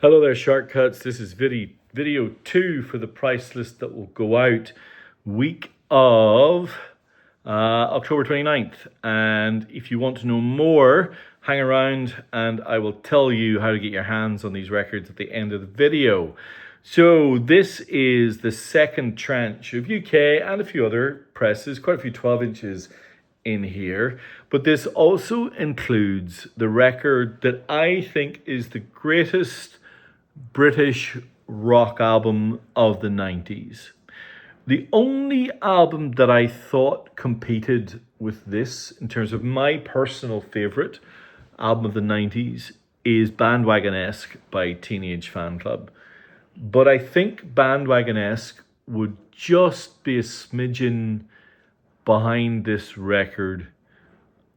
Hello there, Shortcuts. This is video 2 for the price list that will go out week of October 29th. And if you want to know more, hang around and I will tell you how to get your hands on these records at the end of the video. So this is the second tranche of UK and a few other presses, quite a few 12 inches in here, but this also includes the record that I think is the greatest British rock album of the 90s. The only album that I thought competed with this in terms of my personal favourite album of the 90s is Bandwagon-esque by Teenage Fan Club. But I think Bandwagon-esque would just be a smidgen behind this record.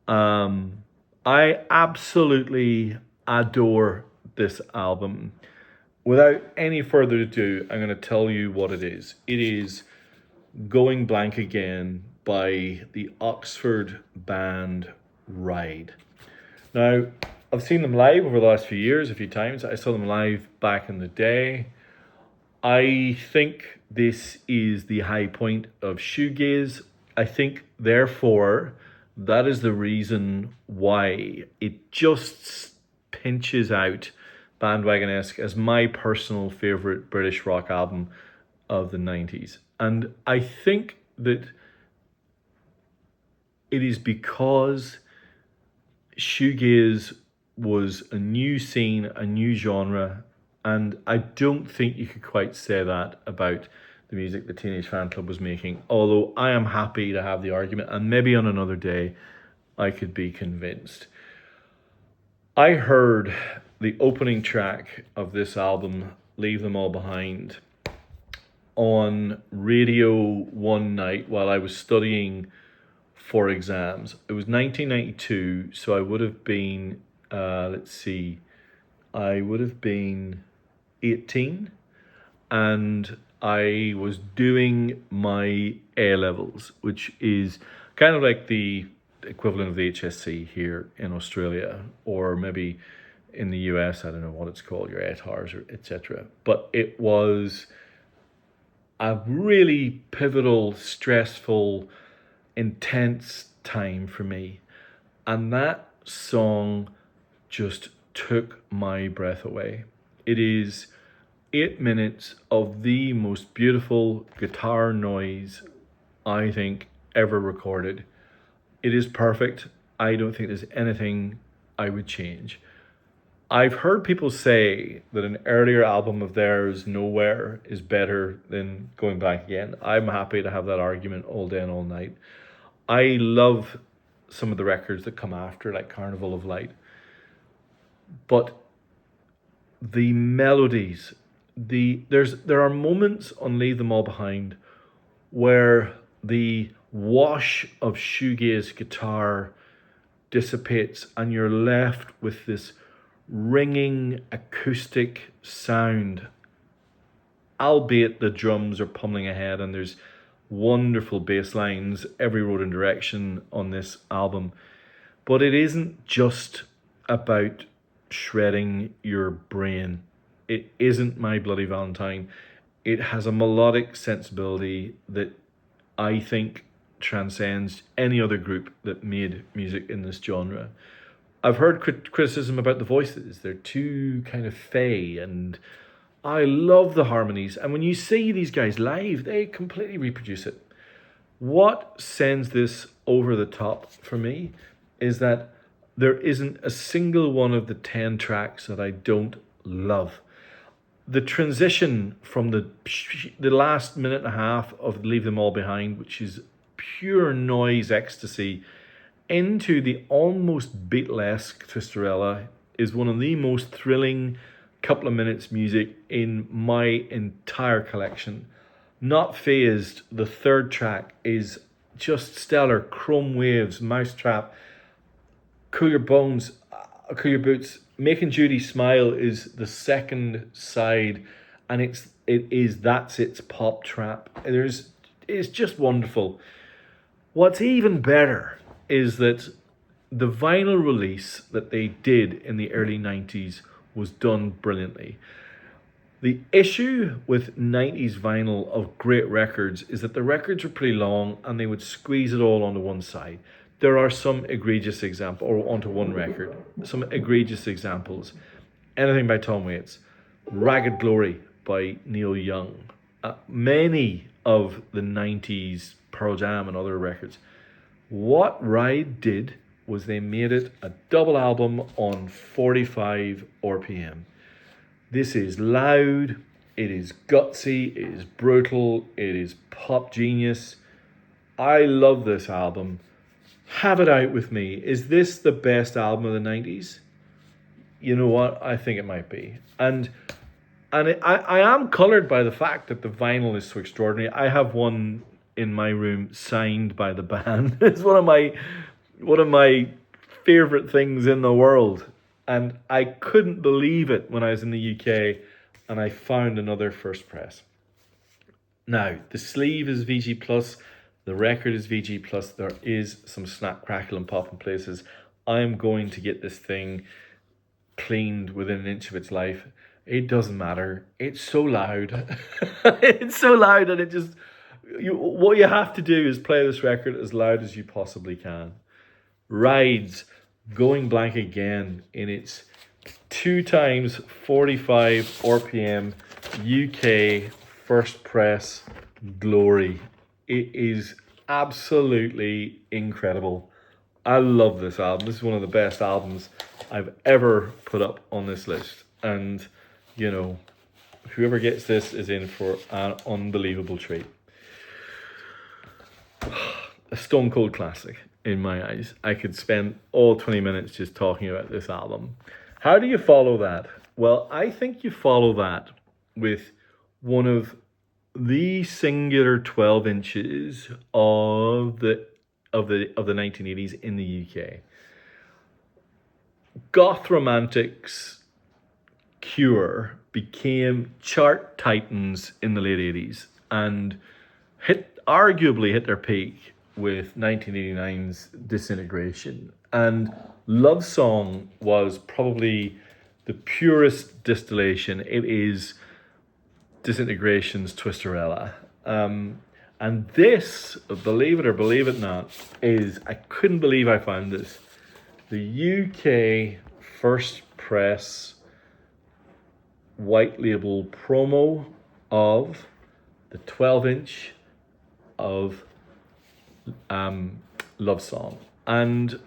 I absolutely adore this album. Without any further ado, I'm going to tell you what it is. It is Going Blank Again by the Oxford band Ride. Now, I've seen them live over the last few years a few times. I saw them live back in the day. I think this is the high point of shoegaze. I think, therefore, that is the reason why it just pinches out Bandwagon-esque as my personal favourite British rock album of the 90s. And I think that it is because shoegaze was a new scene, a new genre, and I don't think you could quite say that about the music the Teenage Fan Club was making, although I am happy to have the argument, and maybe on another day I could be convinced. I heard the opening track of this album, Leave Them All Behind, on radio one night while I was studying for exams. It was 1992, so I would have been, I would have been 18, and I was doing my A-levels, which is kind of like the equivalent of the HSC here in Australia, or maybe in the US, I don't know what it's called, your ATARs or etc. But it was a really pivotal, stressful, intense time for me. And that song just took my breath away. It is 8 minutes of the most beautiful guitar noise I think ever recorded. It is perfect. I don't think there's anything I would change. I've heard people say that an earlier album of theirs, Nowhere, is better than Going Back Again. I'm happy to have that argument all day and all night. I love some of the records that come after, like Carnival of Light. But the melodies, there are moments on Leave Them All Behind where the wash of shoegaze guitar dissipates and you're left with this ringing acoustic sound, albeit the drums are pummeling ahead and there's wonderful bass lines every road and direction on this album. But it isn't just about shredding your brain. It isn't My Bloody Valentine. It has a melodic sensibility that I think transcends any other group that made music in this genre. I've heard criticism about the voices. They're too kind of fey, and I love the harmonies. And when you see these guys live, they completely reproduce it. What sends this over the top for me is that there isn't a single one of the 10 tracks that I don't love. The transition from the last minute and a half of Leave Them All Behind, which is pure noise ecstasy, into the almost Beatlesque Twisterella, is one of the most thrilling couple of minutes music in my entire collection. Not Phased, the third track, is just stellar. Chrome Waves, Mousetrap, Cool Your Bones, Cool Your Boots. Making Judy Smile is the second side, and that's its pop trap. It's just wonderful. What's even better is that the vinyl release that they did in the early 90s was done brilliantly. The issue with 90s vinyl of great records is that the records were pretty long and they would squeeze it all onto one side. There are some egregious examples, or onto one record, some egregious examples. Anything by Tom Waits, Ragged Glory by Neil Young, many of the 90s Pearl Jam and other records. What Ride did was they made it a double album on 45 RPM. This is loud, it is gutsy, it is brutal, it is pop genius. I love this album. Have it out with me. Is this the best album of the 90s? You know what? I think it might be. And I am coloured by the fact that the vinyl is so extraordinary. I have one in my room signed by the band. It's one of my favourite things in the world. And I couldn't believe it when I was in the UK and I found another first press. Now, the sleeve is VG+, the record is VG+, there is some snap, crackle and pop in places. I'm going to get this thing cleaned within an inch of its life. It doesn't matter. It's so loud. It's so loud, and what you have to do is play this record as loud as you possibly can. Rides, Going Blank Again, in its 2 times 45 RPM UK first press glory. It is absolutely incredible. I love this album. This is one of the best albums I've ever put up on this list. And, you know, whoever gets this is in for an unbelievable treat. A stone cold classic in my eyes. I could spend all 20 minutes just talking about this album. How do you follow that? Well, I think you follow that with one of the singular 12 inches of the 1980s in the UK. Goth Romantics, Cure became chart titans in the late 80s and arguably hit their peak with 1989's Disintegration. And Love Song was probably the purest distillation. It is Disintegration's Twisterella. And this, believe it or believe it not, I couldn't believe I found this, the UK first press white label promo of the 12 inch of Love Song. And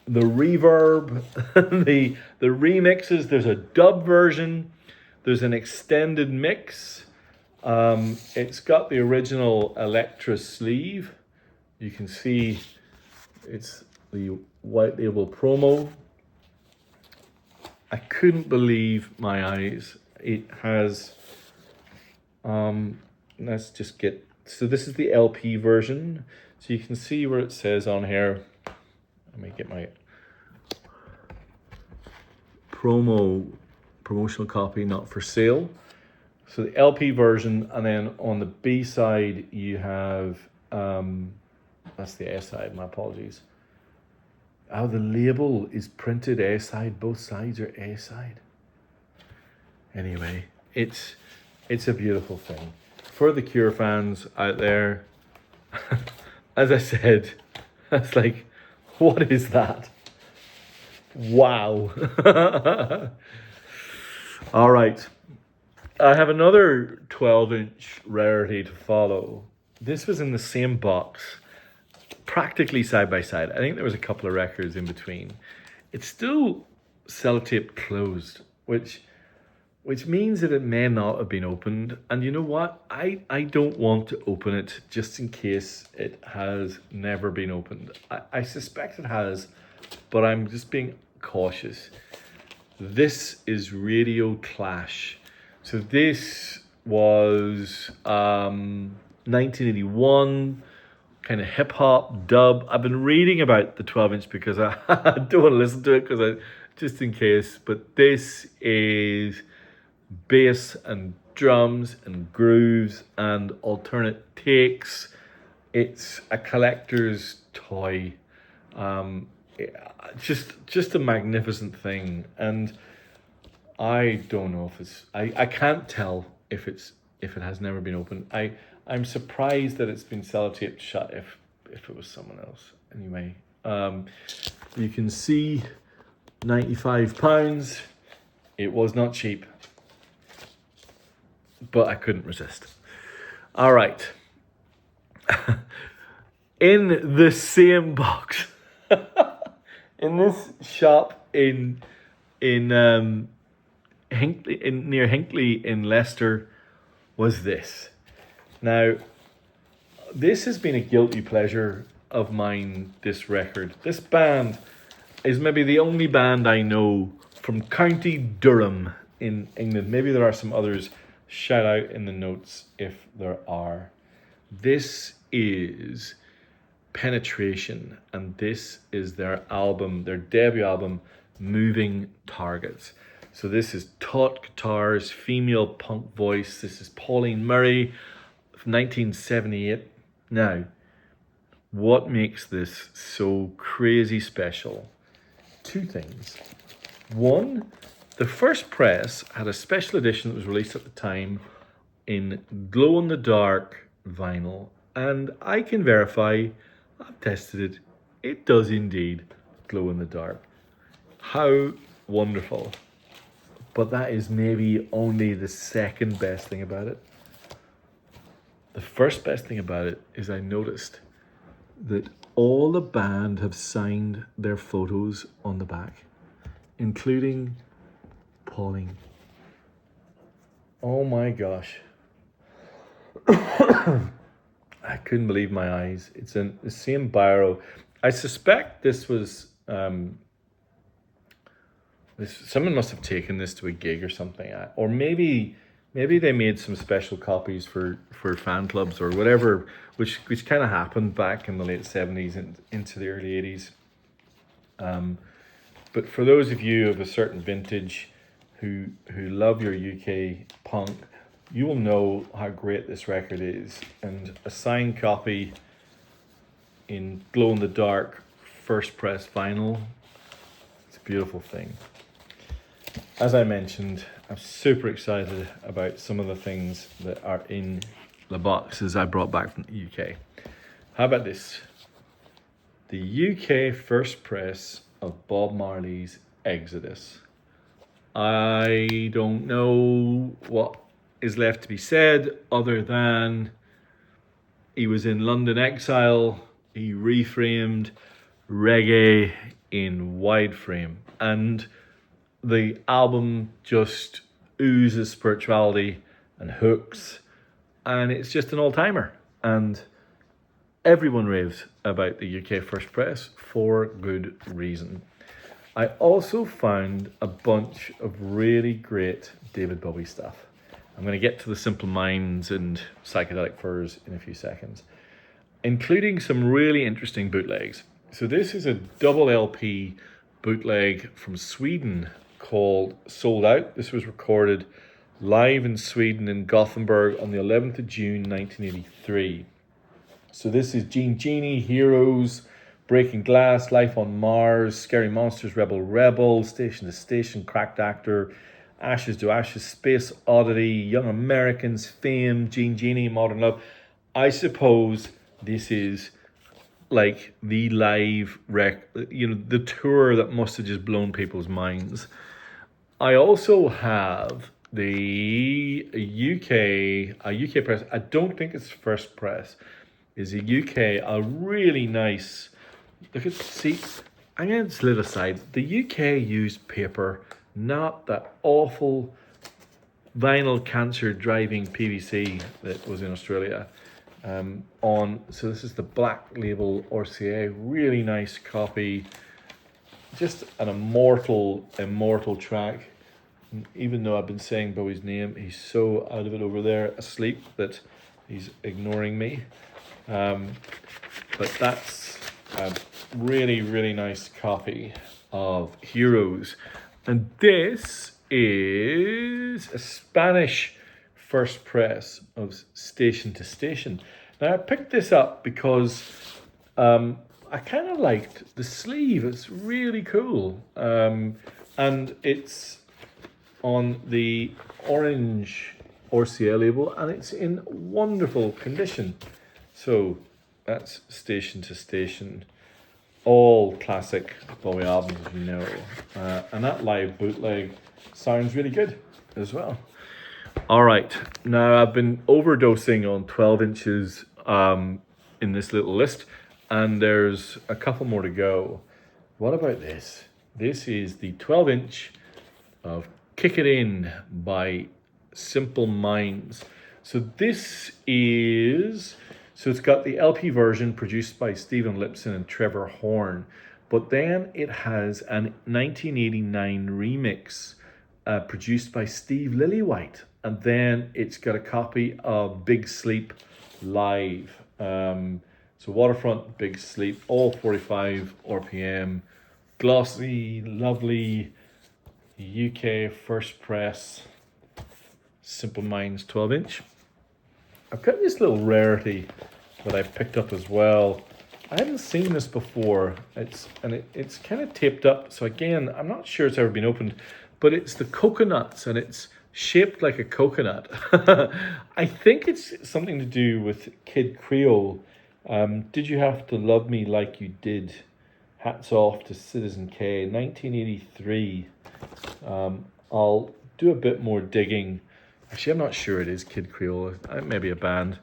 the reverb, the remixes, there's a dub version, there's an extended mix. It's got the original Electra sleeve. You can see it's the white label promo. I couldn't believe my eyes. It has, let's just get, so this is the LP version. So you can see where it says on here, let me get my promotional copy, not for sale. So the LP version, and then on the B side you have, that's the A side, my apologies. Oh, the label is printed A side, both sides are A side. Anyway, it's a beautiful thing. For the Cure fans out there, as I said, it's like, what is that? Wow. All right. I have another 12-inch rarity to follow. This was in the same box, practically side by side. I think there was a couple of records in between. It's still sellotape closed, which means that it may not have been opened. And you know what? I don't want to open it just in case it has never been opened. I suspect it has, but I'm just being cautious. This is Radio Clash. So this was 1981, kind of hip hop dub. I've been reading about the 12-inch because I don't want to listen to it just in case. But this is bass and drums and grooves and alternate takes. It's a collector's toy. Just a magnificent thing. And I don't know if it's. I can't tell if it has never been opened. I'm surprised that it's been sellotaped shut. If it was someone else. Anyway, you can see £95. It was not cheap, but I couldn't resist. All right. In the same box, in this shop in Hinkley, near Hinkley in Leicester, was this. Now, this has been a guilty pleasure of mine, this record. This band is maybe the only band I know from County Durham in England. Maybe there are some others. Shout out in the notes if there are. This is Penetration, and this is their album, their debut album, Moving Targets. So this is taut guitars, female punk voice. This is Pauline Murray from 1978. Now, what makes this so crazy special? Two things. One, the first press had a special edition that was released at the time in glow-in-the-dark vinyl, and I can verify, I've tested it, it does indeed glow in the dark. How wonderful. But that is maybe only the second best thing about it. The first best thing about it is I noticed that all the band have signed their photos on the back, including Pauline. Oh my gosh. I couldn't believe my eyes. It's in the same biro. I suspect this was someone must have taken this to a gig or something, or maybe they made some special copies for fan clubs or whatever, which kind of happened back in the late 70s and into the early 80s. But for those of you of a certain vintage who love your UK punk, you will know how great this record is. And a signed copy in glow-in-the-dark first press vinyl, it's a beautiful thing. As I mentioned, I'm super excited about some of the things that are in the boxes I brought back from the UK. How about this? The UK first press of Bob Marley's Exodus. I don't know what is left to be said other than he was in London exile, he reframed reggae in wide frame, and the album just oozes spirituality and hooks, and it's just an all-timer, and everyone raves about the UK first press for good reason. I also found a bunch of really great David Bowie stuff. I'm going to get to the Simple Minds and Psychedelic Furs in a few seconds, including some really interesting bootlegs. So this is a double LP bootleg from Sweden called Sold Out. This was recorded live in Sweden in Gothenburg on the 11th of June 1983. So this is Gene Genie, Heroes, Breaking Glass, Life on Mars, Scary Monsters, Rebel Rebel, Station to Station, Cracked Actor, Ashes to Ashes, Space Oddity, Young Americans, Fame, Gene Genie, Modern Love. I suppose this is like the live the tour that must have just blown people's minds. I also have the UK press. I don't think it's first press. Is a a really nice. I'm going to slid aside. The UK used paper, not that awful vinyl cancer driving PVC that was in Australia. So this is the Black Label RCA, really nice copy. Just an immortal track. Even though I've been saying Bowie's name, he's so out of it over there, asleep, that he's ignoring me. But that's a really, really nice copy of Heroes. And this is a Spanish first press of Station to Station. Now, I picked this up because I kind of liked the sleeve. It's really cool. And it's on the orange RCA label, and it's in wonderful condition. So that's station to station, all classic Bowie albums, you know. And that live bootleg sounds really good as well. All right, now I've been overdosing on 12 inches in this little list, and there's a couple more to go. What about this? This is the 12 inch of Kick It In by Simple Minds. So this is, so it's got the LP version produced by Stephen Lipson and Trevor Horn, but then it has a 1989 remix produced by Steve Lillywhite, and then it's got a copy of Big Sleep live. So Waterfront, Big Sleep, all 45 RPM, glossy, lovely UK first press, Simple Minds 12 inch. I've got this little rarity that I picked up as well. I hadn't seen this before. It's kind of taped up. So again, I'm not sure it's ever been opened, but it's the coconuts and it's shaped like a coconut. I think it's something to do with Kid Creole. Did You Have to Love Me Like You Did? Hats off to Citizen K, 1983. I'll do a bit more digging. Actually, I'm not sure it is Kid Creole. It may be a band.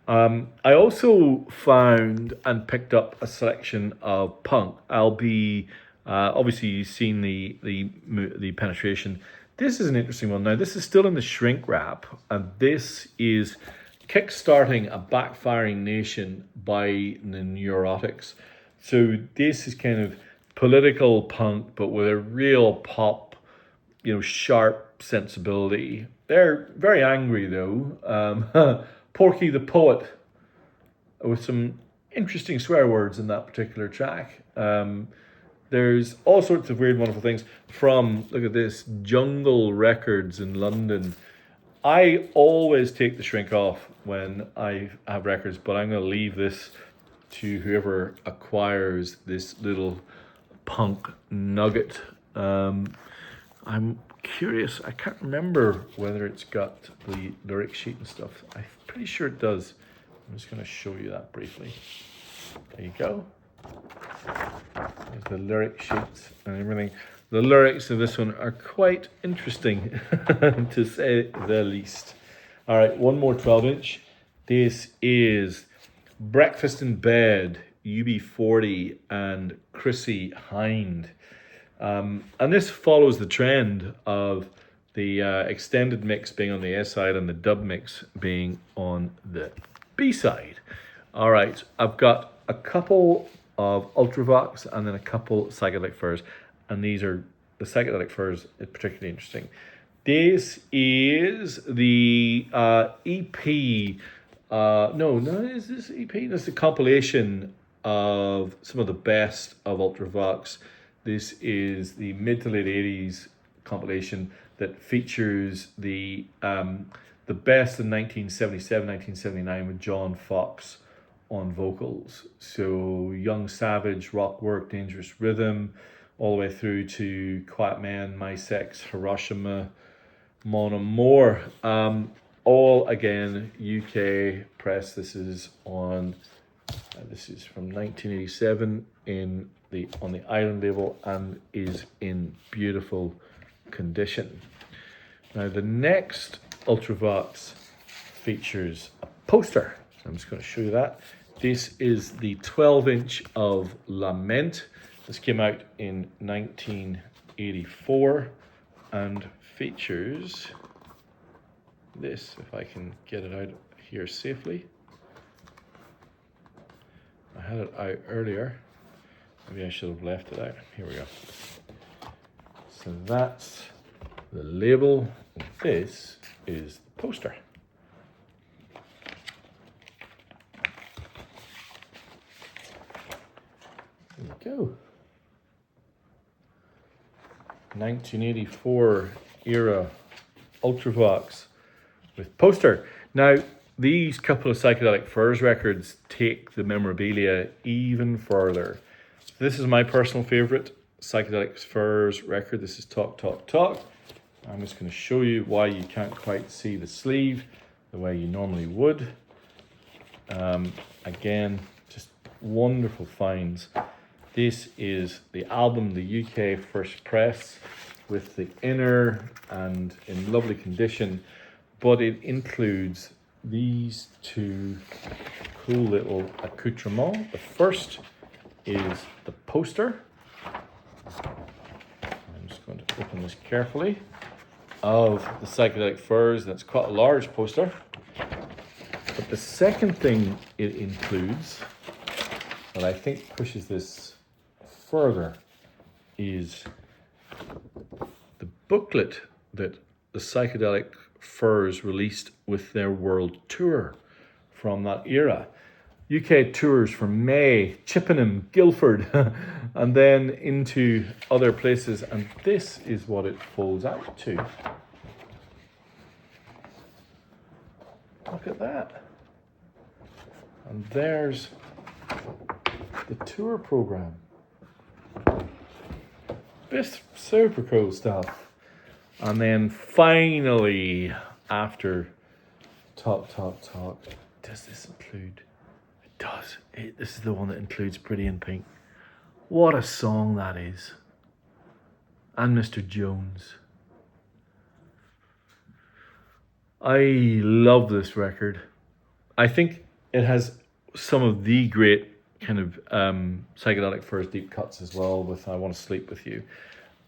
I also found and picked up a selection of punk. I'll be obviously you've seen the penetration. This is an interesting one. Now this is still in the shrink wrap, and this is Kickstarting a Backfiring Nation by the Neurotics. So this is kind of political punk, but with a real pop, sharp sensibility. They're very angry though. Porky the Poet, with some interesting swear words in that particular track. There's all sorts of weird, wonderful things from, look at this, Jungle Records in London. I always take the shrink off when I have records, but I'm going to leave this to whoever acquires this little punk nugget. I'm curious. I can't remember whether it's got the lyric sheet and stuff. I'm pretty sure it does. I'm just going to show you that briefly. There you go. There's the lyric sheets and everything. The lyrics of this one are quite interesting, to say the least. All right, one more 12 inch. This is Breakfast in Bed, UB40 and Chrissy Hind. And this follows the trend of the extended mix being on the S side and the dub mix being on the B side. All right, I've got a couple of Ultravox and then a couple Psychedelic Furs, and these are the Psychedelic Furs is particularly interesting. This is the EP. Is this EP? This is a compilation of some of the best of Ultravox. This is the mid to late 80s compilation that features the best in 1977, 1979 with John Fox on vocals. So Young Savage, Rock Work, Dangerous Rhythm, all the way through to Quiet Man, My Sex, Hiroshima, Mon Amour. All again UK press. This is on. This is from 1987 on the Island label and is in beautiful condition. Now the next Ultravox features a poster. I'm just going to show you that. This is the 12 inch of Lament. This came out in 1984 and features this, if I can get it out here safely. I had it out earlier. Maybe I should have left it out. Here we go. So that's the label. This is the poster. There we go. 1984 era Ultravox with poster. Now, these couple of Psychedelic Furs records take the memorabilia even further. This is my personal favorite Psychedelic Furs record. This is Talk, Talk, Talk. I'm just going to show you why you can't quite see the sleeve the way you normally would. Again, just wonderful finds. This is the album, the UK first press, with the inner and in lovely condition, but it includes these two cool little accoutrements. The first is the poster. I'm just going to open this carefully, of the Psychedelic Furs. That's quite a large poster. But the second thing it includes, that I think pushes this further, is the booklet that the Psychedelic Furs released with their world tour from that era. UK tours from May, Chippenham, Guildford, and then into other places. And this is what it folds out to. Look at that. And there's the tour program. This super cool stuff. And then finally, after talk, does this include? It does. This is the one that includes Pretty in Pink. What a song that is. And Mr. Jones. I love this record. I think it has some of the great kind of Psychedelic Furs deep cuts as well, with I Want to Sleep With You.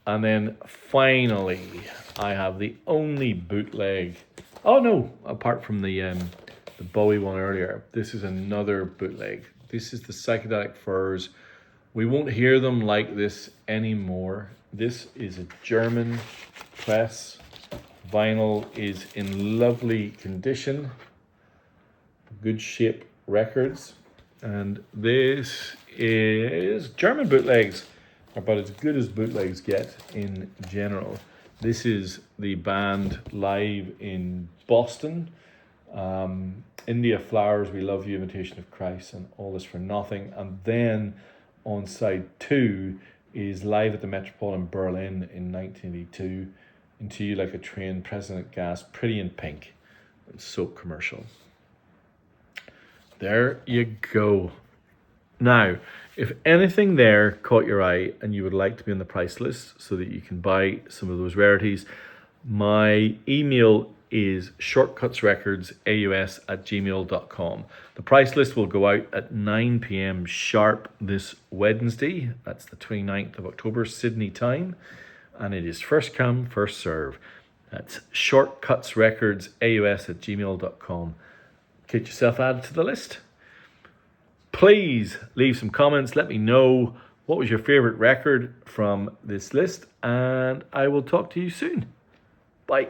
And then finally, I have the only bootleg. Oh no, apart from the Bowie one earlier, this is another bootleg. This is the Psychedelic Furs. We won't hear them like this anymore. This is a German press. Vinyl is in lovely condition. Good shape records. And this is German bootlegs. About as good as bootlegs get in general. This is the band live in Boston. India Flowers, We Love You, Imitation of Christ, and All This for Nothing. And then on side 2 is live at the Metropolitan Berlin in 1982. Into You Like a Train, President Gas, Pretty in Pink, and Soap Commercial. There you go. Now, if anything there caught your eye and you would like to be on the price list so that you can buy some of those rarities, my email is shortcutsrecordsaus@gmail.com. The price list will go out at 9 p.m. sharp this Wednesday. That's the 29th of October, Sydney time. And it is first come, first serve. That's shortcutsrecordsaus@gmail.com. Get yourself added to the list. Please leave some comments. Let me know what was your favorite record from this list, and I will talk to you soon. Bye.